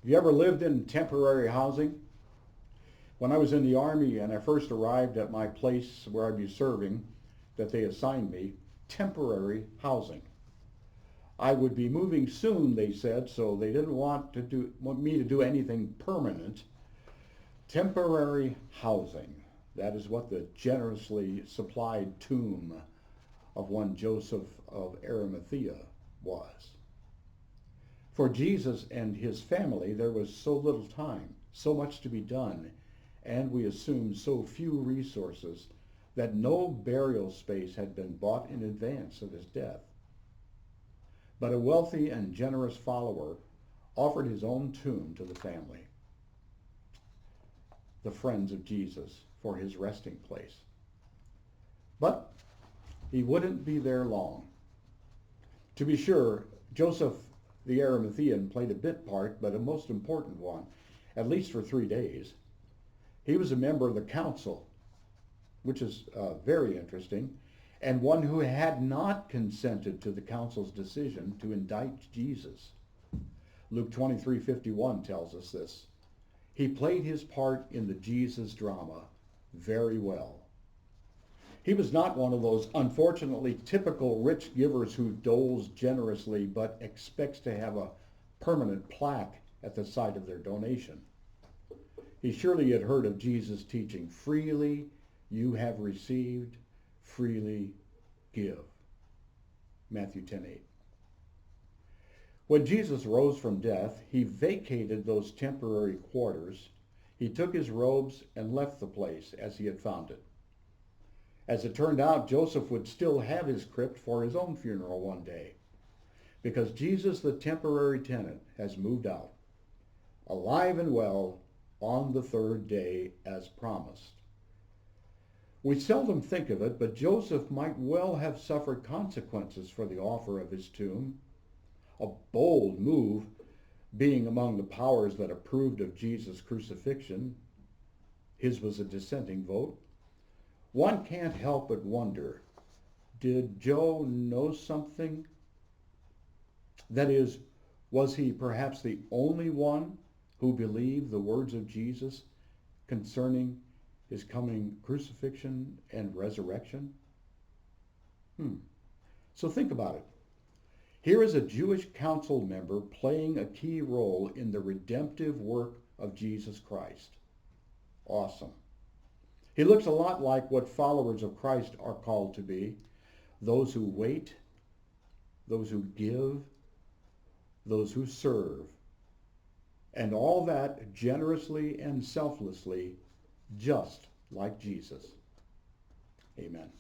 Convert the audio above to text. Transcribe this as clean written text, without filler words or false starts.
Have you ever lived in temporary housing? When I was in the Army and I first arrived at my place where I'd be serving, that they assigned me, temporary housing. I would be moving soon, they said, so they didn't want me to do anything permanent. Temporary housing. That is what the generously supplied tomb of one Joseph of Arimathea was. For Jesus and his family, there was so little time, so much to be done, and we assume so few resources that no burial space had been bought in advance of his death. But a wealthy and generous follower offered his own tomb to the family, the friends of Jesus, for his resting place. But he wouldn't be there long. To be sure, Joseph the Arimathean played a bit part, but a most important one, at least for 3 days. He was a member of the council, which is very interesting, and one who had not consented to the council's decision to indict Jesus. Luke 23:51 tells us this. He played his part in the Jesus drama very well. He was not one of those unfortunately typical rich givers who doles generously but expects to have a permanent plaque at the site of their donation. He surely had heard of Jesus' teaching, freely you have received, freely give. Matthew 10:8. When Jesus rose from death, he vacated those temporary quarters. He took his robes and left the place as he had found it. As it turned out, Joseph would still have his crypt for his own funeral one day, because Jesus, the temporary tenant, has moved out, alive and well, on the third day as promised. We seldom think of it, but Joseph might well have suffered consequences for the offer of his tomb. A bold move, being among the powers that approved of Jesus' crucifixion. His was a dissenting vote. One can't help but wonder, did Joe know something? That is, was he perhaps the only one who believed the words of Jesus concerning his coming crucifixion and resurrection? So think about it. Here is a Jewish council member playing a key role in the redemptive work of Jesus Christ. Awesome. He looks a lot like what followers of Christ are called to be, those who wait, those who give, those who serve, and all that generously and selflessly, just like Jesus. Amen.